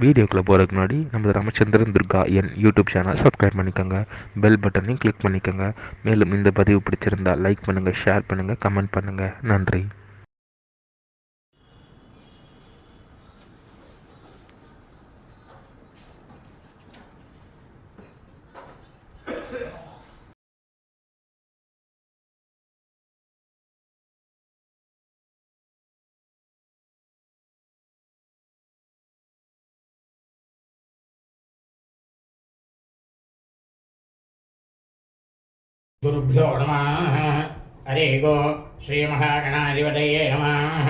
வீடியோக்குள்ளே போகிறதுக்கு முன்னாடி நம்ம ராமச்சந்திரன் துர்கா என் யூடியூப் சேனல் சப்ஸ்கிரைப் பண்ணிக்கோங்க, பெல் பட்டனையும் கிளிக் பண்ணிக்கோங்க. மேலும் இந்த பதிவு பிடிச்சிருந்தால் லைக் பண்ணுங்கள், ஷேர் பண்ணுங்கள், கமெண்ட் பண்ணுங்கள். நன்றி. குருभ्यो நமः. ஹரி ஓம். ஸ்ரீ மகாகணாதிபதியே நமः.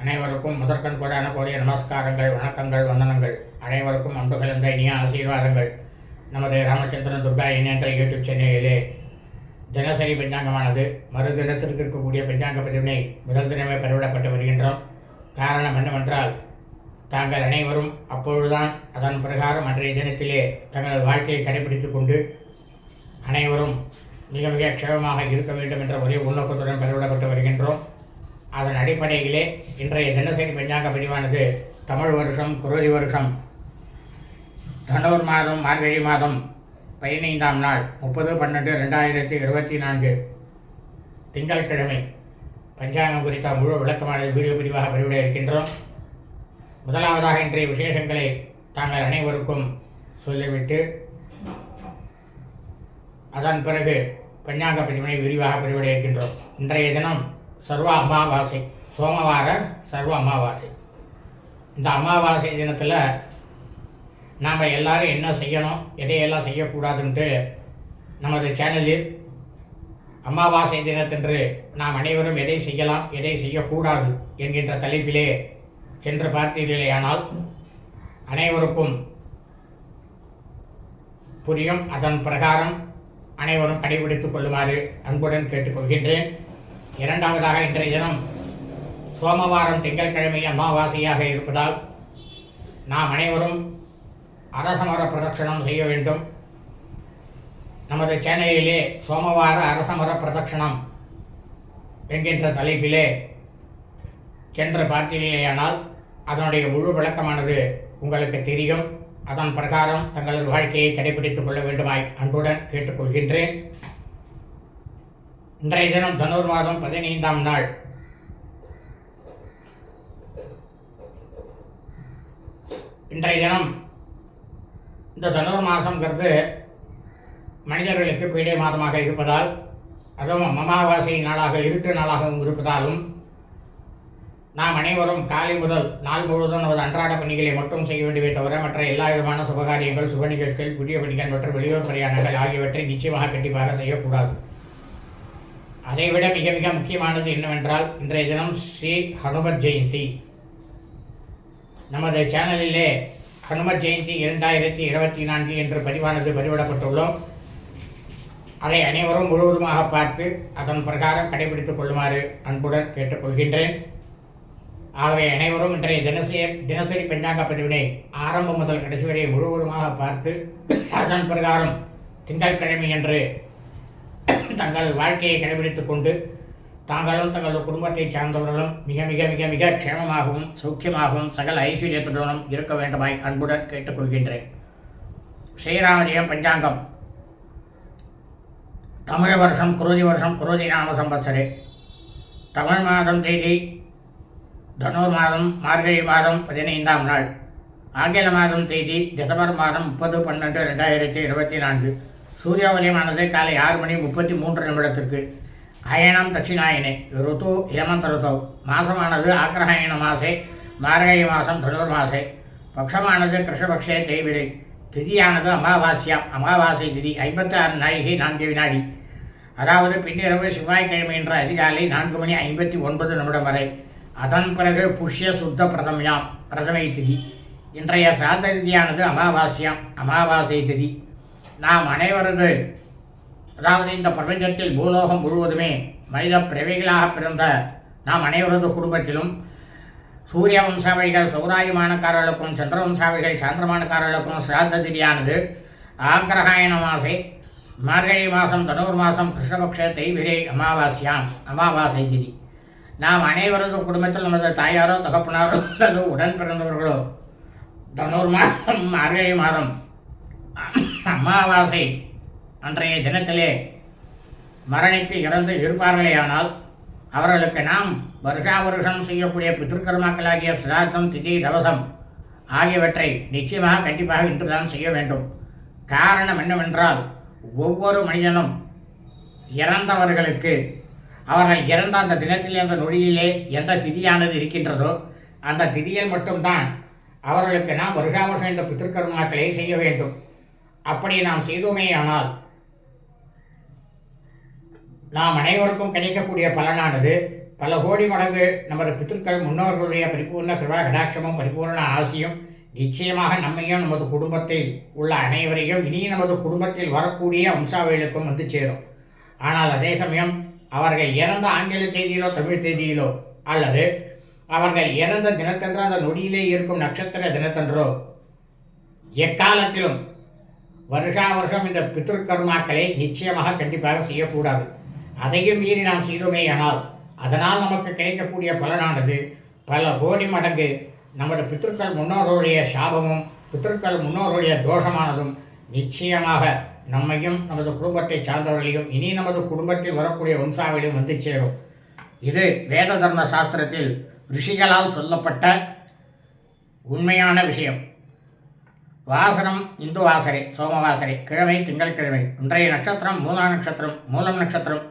அனைவருக்கும் முதற்கண் கோடான நமஸ்காரங்கள், வணக்கங்கள், வந்தனங்கள். அனைவருக்கும் அன்பு கலந்த இனிய ஆசீர்வாதங்கள். நமது ராமச்சந்திரன் துர்கா என்ற யூடியூப் சேனலிலே தினசரி பஞ்சாங்கமானது மறுதினத்திற்கு இருக்கக்கூடிய பஞ்சாங்க பதிவினை முதல் தினமே பதிவிடப்பட்டு வருகின்றோம். காரணம் என்னவென்றால், தாங்கள் அனைவரும் அப்பொழுதுதான் அதன் பிரகாரம் அன்றைய தினத்திலே தங்களது வாழ்க்கையை கடைபிடித்துக் கொண்டு அனைவரும் மிக மிக க்ஷேமமாக இருக்க வேண்டும் என்ற ஒரே உள்நோக்கத்துடன் பதிவிடப்பட்டு வருகின்றோம். அதன் அடிப்படையிலே இன்றைய தினசரி பஞ்சாங்க பதிவானது தமிழ் வருஷம் குரோதி வருஷம் தனூர் மாதம் மார்கழி மாதம் 15ஆம் நாள் 30/12/2024 திங்கட்கிழமை பஞ்சாங்கம் குறித்த முழு விளக்கமானது வீடியோ பதிவாக பதிவிட இருக்கின்றோம். முதலாவதாக இன்றைய விசேஷங்களை தாங்கள் அனைவருக்கும் சொல்லிவிட்டு அதன் பிறகு பஞ்சாங்க பதிவினை விரிவாக பதிவிட இருக்கின்றோம். இன்றைய தினம் சர்வ அமாவாசை, சோமவார சர்வ அமாவாசை. இந்த அமாவாசை தினத்தில் நாம் எல்லாரும் என்ன செய்யணும், எதையெல்லாம் செய்யக்கூடாதுன்ட்டு நமது சேனலில் அமாவாசை தினத்தன்று நாம் அனைவரும் எதை செய்யலாம், எதை செய்யக்கூடாது என்கின்ற தலைப்பிலே சென்று பார்த்தீர்களேயானால் அனைவருக்கும் புரியும். அதன் பிரகாரம் அனைவரும் கடைபிடித்துக் கொள்ளுமாறு அன்புடன் கேட்டுக்கொள்கின்றேன். இரண்டாவதாக இன்றைய தினம் சோமவாரம் திங்கட்கிழமை அமாவாசையாக இருப்பதால் நாம் அனைவரும் அரசமர பிரதட்சணம் செய்ய வேண்டும். நமது சேனலிலே சோமவார அரசமர பிரதட்சணம் என்கின்ற தலைப்பிலே சென்று பார்த்தீர்களேயானால் அதனுடைய முழு விளக்கமானது உங்களுக்கு தெரியும். அதன் பிரகாரம் தங்களது வாழ்க்கையை கடைபிடித்துக் கொள்ள வேண்டுமாய் அன்புடன் கேட்டுக்கொள்கின்றேன். இன்றைய தினம் தனூர் மாதம் 15ஆம் நாள். இன்றைய தினம் இந்த தனூர் மாதங்கிறது மனிதர்களுக்கு பீடை மாதமாக இருப்பதால், அதுவும் அமாவாசை நாளாக இருட்டு நாளாகவும் இருப்பதாலும் நாம் அனைவரும் காலை முதல் நாள் முழுவதும் நமது அன்றாட பணிகளை மட்டும் செய்ய வேண்டியவை தவிர மற்ற எல்லா விதமான சுபகாரியங்கள், சுப நிகழ்ச்சிகள், புதிய பணிகள் மற்றும் வெளியூர் பிரயாணங்கள் ஆகியவற்றை நிச்சயமாக கண்டிப்பாக செய்யக்கூடாது. அதைவிட மிக மிக முக்கியமானது என்னவென்றால், இன்றைய தினம் ஸ்ரீ ஹனுமத் ஜெயந்தி. நமது சேனலிலே ஹனுமத் ஜெயந்தி 2024 என்று பதிவானது பதிவிடப்பட்டுள்ளோம். அதை அனைவரும் முழுவதுமாக பார்த்து அதன் பிரகாரம் கடைபிடித்துக் கொள்ளுமாறு அன்புடன் கேட்டுக்கொள்கின்றேன். ஆகவே அனைவரும் இன்றைய தினசரி பஞ்சாங்க பதிவினை ஆரம்பம் முதல் கடைசி வரை முழுவதுமாக பார்த்து அதன் பிரகாரம் திங்கட்கிழமை என்று தங்களது வாழ்க்கையை கடைபிடித்துக் கொண்டு தாங்களும் தங்களது குடும்பத்தை சார்ந்தவர்களும் மிக மிக மிக மிக க்ஷேமமாகவும் சௌக்கியமாகவும் சகல ஐஸ்வர்யத்துடனும் இருக்க வேண்டுமாய் அன்புடன் கேட்டுக்கொள்கின்றேன். ஸ்ரீராமஜெயம் பஞ்சாங்கம் தமிழ் வருஷம் குரோதி வருஷம் குரோதி நாம சம்பத்சரே. தமிழ் மாதம் தேதி தனூர் மாதம் மார்கழி மாதம் 15ஆம் நாள். ஆங்கில மாதம் தேதி டிசம்பர் மாதம் 30/12/2024. சூரிய உதயமானது காலை 6:33 அயனம் தட்சிணாயனே. ருத்து ஹேமந்த ருத்தோ. மாசமானது ஆக்ரஹாயண மாசே, மார்கழி மாதம் தனுர் மாசே. பக்ஷமானது கிருஷ்ணபக்ஷே தேய்பிரை. திதியானது அமாவாசை திதி 56 நாழிகை 4 வினாடி. அதாவது பின்னிரவு செவ்வாய்க்கிழமை என்ற அதிகாலை 4:59 வரை. அதன் பிறகு புஷ்ய சுத்த பிரதமை திதி. இன்றைய சாத திதியானது அமாவாசை திதி. நாம் அனைவரது, அதாவது இந்த பிரபஞ்சத்தில் பூலோகம் முழுவதுமே மனித பிறவிகளாக பிறந்த நாம் அனைவரது குடும்பத்திலும் சூரிய வம்சாவளிகள் சௌராயமானக்காரர்களுக்கும் சந்திர வம்சாவளிகள் சாந்திரமானக்காரர்களுக்கும் சிராத்த திதியானது ஆக்ரஹாயண மாசே, மார்கழி மாதம் தனூர் மாதம் கிருஷ்ணபக்ஷ தேய்பிரை அமாவாசை திதி. நாம் அனைவரது குடும்பத்தில் நமது தாயாரோ தகப்பனாரோ அல்லது உடன் பிறந்தவர்களோ தனுர் மாதம் மார்கழி மாதம் அமாவாசை அன்றைய தினத்திலே மரணித்து இறந்து இருப்பார்களேயானால் அவர்களுக்கு நாம் வருஷா வருஷம் செய்யக்கூடிய பித்ருக்கர்மாக்களாகிய சிராத்தம் திதி தவசம் ஆகியவற்றை நிச்சயமாக கண்டிப்பாக இன்றுதான் செய்ய வேண்டும். காரணம் என்னவென்றால் ஒவ்வொரு மனிதனும் இறந்தவர்களுக்கு அவர்கள் இறந்த அந்த தினத்திலே அந்த நொடியிலே எந்த திதியானது இருக்கின்றதோ அந்த திதியில் மட்டும்தான் அவர்களுக்கு நாம் வருஷா வருஷம் இந்த பித்ருக்கர்மாக்களை செய்ய வேண்டும். அப்படி நாம் செய்தோமேயானால் நாம் அனைவருக்கும் கிடைக்கக்கூடிய பலனானது பல கோடி மடங்கு நமது பித்ருக்கள் முன்னோர்களுடைய பரிபூர்ண கிருபா கடாட்சமும் பரிபூர்ண ஆசியும் நிச்சயமாக நம்மையும் நமது குடும்பத்தில் உள்ள அனைவரையும் இனி நமது குடும்பத்தில் வரக்கூடிய வம்சாவளிகளுக்கும் வந்து சேரும். ஆனால் அதே சமயம் அவர்கள் இறந்த ஆங்கில தேதியிலோ தமிழ் தேதியிலோ அல்லது அவர்கள் இறந்த தினத்தன்றோ அந்த நொடியிலே இருக்கும் நட்சத்திர தினத்தன்றோ எக்காலத்திலும் வருஷா வருஷம் இந்த பித்ருக்கர்மாக்களை நிச்சயமாக கண்டிப்பாக செய்யக்கூடாது. அதையும் மீறி நாம் செய்தோமேயானால் அதனால் நமக்கு கிடைக்கக்கூடிய பலனானது பல கோடி மடங்கு நமது பித்ருக்கள் முன்னோர்களுடைய சாபமும் பித்ருக்கள் முன்னோர்களுடைய தோஷமானதும் நிச்சயமாக நம்மையும் நமது குடும்பத்தை சார்ந்தவர்களையும் இனி நமது குடும்பத்தில் வரக்கூடிய வம்சாவளியும் வந்து சேரும். இது வேத தர்ம சாஸ்திரத்தில் ரிஷிகளால் சொல்லப்பட்ட உண்மையான விஷயம். வாசனம் இந்து வாசரை சோமவாசரை கிழமை திங்கள்கிழமை. இன்றைய நட்சத்திரம் மூலா நட்சத்திரம். மூலம் நட்சத்திரம்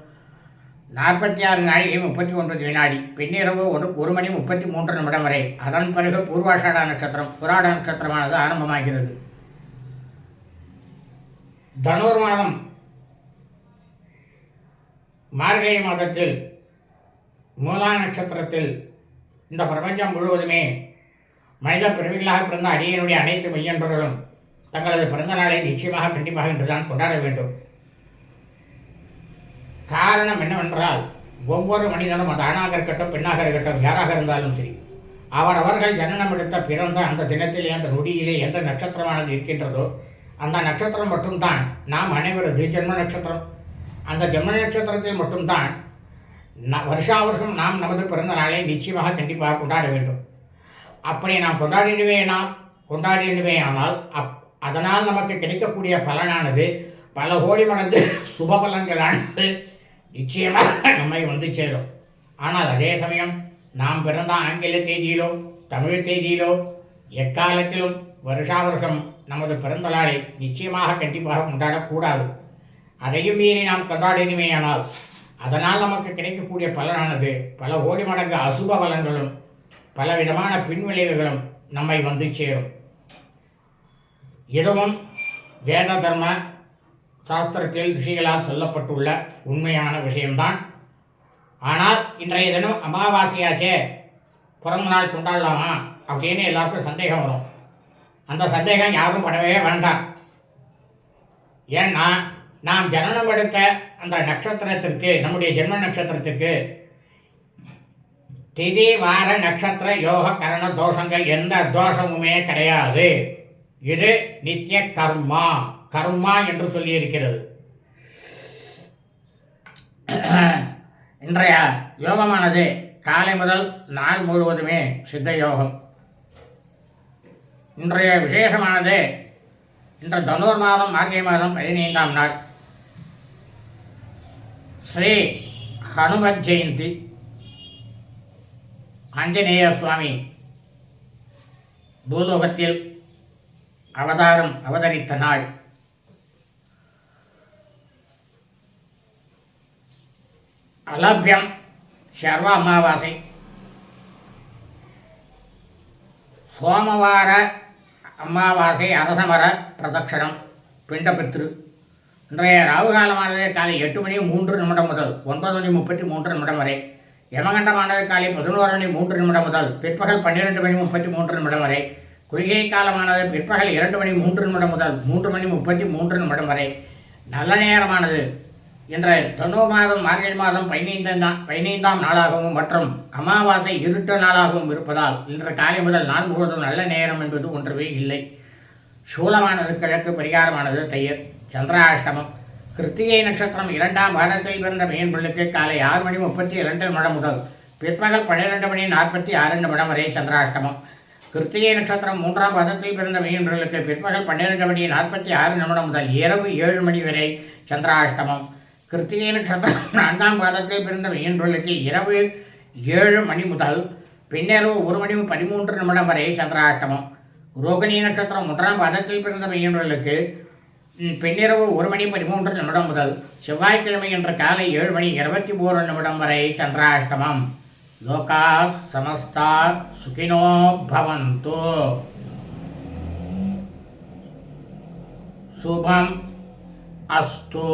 46 நாழிகை 39 வினாடி. பின்னிரவு 1 மணி 33 நிமிடம் வரை. அதன் பிறகு பூர்வாஷாடா நட்சத்திரம் புராட நட்சத்திரமானது ஆரம்பமாகிறது. தனுர் மாதம் மார்கழி மாதத்தில் மூலா நட்சத்திரத்தில் இந்த பிரபஞ்சம் முழுவதுமே மனித பிறவிகளாக பிறந்த அடியனுடைய அனைத்து மெய்யன்பர்களும் தங்களது பிறந்த நாளை நிச்சயமாக கண்டிப்பாக இன்றுதான் கொண்டாட வேண்டும். காரணம் என்னவென்றால் ஒவ்வொரு மனிதனும் அது ஆணாக இருக்கட்டும் பெண்ணாக இருக்கட்டும் யாராக இருந்தாலும் சரி அவர்கள் ஜனனம் எடுத்த பிறந்த அந்த தினத்திலே அந்த நொடியிலே எந்த நட்சத்திரமானது இருக்கின்றதோ அந்த நட்சத்திரம் மட்டும்தான் நாம் அனைவரது ஜென்ம நட்சத்திரம். அந்த ஜென்ம நட்சத்திரத்தில் மட்டும்தான் வருஷா வருஷம் நாம் நமது பிறந்த நாளை நிச்சயமாக கண்டிப்பாக கொண்டாட வேண்டும். அப்படி நாம் கொண்டாடிடுவே ஆனால் அதனால் நமக்கு கிடைக்கக்கூடிய பலனானது பல கோடி மடங்கு சுப பலன்களானது நிச்சயமாக நம்மை வந்து சேரும். ஆனால் அதே சமயம் நாம் பிறந்த ஆங்கில தேதியிலோ தமிழ் தேதியிலோ எக்காலத்திலும் வருஷா வருஷம் நமது பிறந்த நாளை நிச்சயமாக கண்டிப்பாக கொண்டாடக்கூடாது. அதையும் மீறி நாம் கொண்டாடினுமேயானால் அதனால் நமக்கு கிடைக்கக்கூடிய பலனானது பல கோடி மடங்கு அசுப பலன்களும் பலவிதமான பின்விளைவுகளும் நம்மை வந்து சேரும். இதுவும் வேத தர்ம சாஸ்திரத்தில் ரிஷிகளால் சொல்லப்பட்டுள்ள உண்மையான விஷயம்தான். ஆனால் இன்றைய தினம் அமாவாசையாச்சே பிறந்த நாள் கொண்டாடலாமா அப்படின்னு எல்லாருக்கும் சந்தேகம் வரும். அந்த சந்தேகம் யாரும் படவே வேண்டாம். ஏன்னா நாம் ஜனனம் எடுத்த அந்த நட்சத்திரத்திற்கு நம்முடைய ஜென்ம நட்சத்திரத்திற்கு திதி வார நட்சத்திர யோக கரண தோஷங்கள் எந்த தோஷமுமே கிடையாது. இது நித்திய கர்மா என்று சொல்லியிருக்கிறது. இன்றைய யோகமானது காலை முதல் நாள் முழுவதுமே சித்த யோகம். இன்றைய விசேஷமானது இன்று தனுர் மாதம் மார்கழி மாதம் 15ஆம் நாள் ஸ்ரீ ஹனுமத் ஜெயந்தி. ஆஞ்சநேய சுவாமி பூலோகத்தில் அவதரித்த நாள். அலபியம் சர்வ அமாவாசை. சோமவார அமாவாசை அரசமர பிரதட்சணம் பிண்டபித்ரு. இன்றைய ராகுகாலமானது காலை 8 மணி 3 நிமிடம் முதல் 9 மணி 33 நிமிடம் வரை. யமகண்டமானது காலை 11 மணி 3 நிமிடம் முதல் பிற்பகல் 12 மணி 33 நிமிடம் வரை. குளிகை காலமானது பிற்பகல் 2 மணி 3 நிமிடம் முதல் 3 மணி 33 நிமிடம் வரை. நல்ல நேரமானது இன்று தனு மாதம் மார்கழி மாதம் 15ஆம் நாளாகவும் மற்றும் அமாவாசை இருட்டு நாளாகவும் இருப்பதால் இன்று காலை முதல் நாள் முழுவதும் நல்ல நேரம் என்பது ஒன்றுவே இல்லை. சூலமானது கிழக்கு, பரிகாரமானது தையர். சந்திராஷ்டமம். கிருத்திகை நட்சத்திரம் 2ஆம் வாரத்தில் பிறந்த மீன்புள்ளுக்கு காலை 6 மணி 32 நிமிடம் முதல் பிற்பகல் 12 மணி 46 நிமிடம் வரை சந்திராஷ்டமம். கிருத்திகை நட்சத்திரம் 3ஆம் பாதத்தில் பிறந்த மீனவர்களுக்கு பிற்பகல் 12:46 முதல் இரவு 7 மணி வரை சந்திராஷ்டமம். கிருத்திகை நட்சத்திரம் 4ஆம் பாதத்தில் பிறந்த மீனவர்களுக்கு இரவு 7 மணி முதல் பின்னரவு 1:13 வரை சந்திராஷ்டமம். ரோகிணி நட்சத்திரம் 1ஆம் பாதத்தில் பிறந்த மீனவர்களுக்கு பின்னிரவு 1:13 முதல் செவ்வாய்க்கிழமை என்ற காலை 7:21 வரை சந்திராஷ்டமம். லோகா சமஸ்தா சுகினோ பவந்து. சுபம் அஸ்து.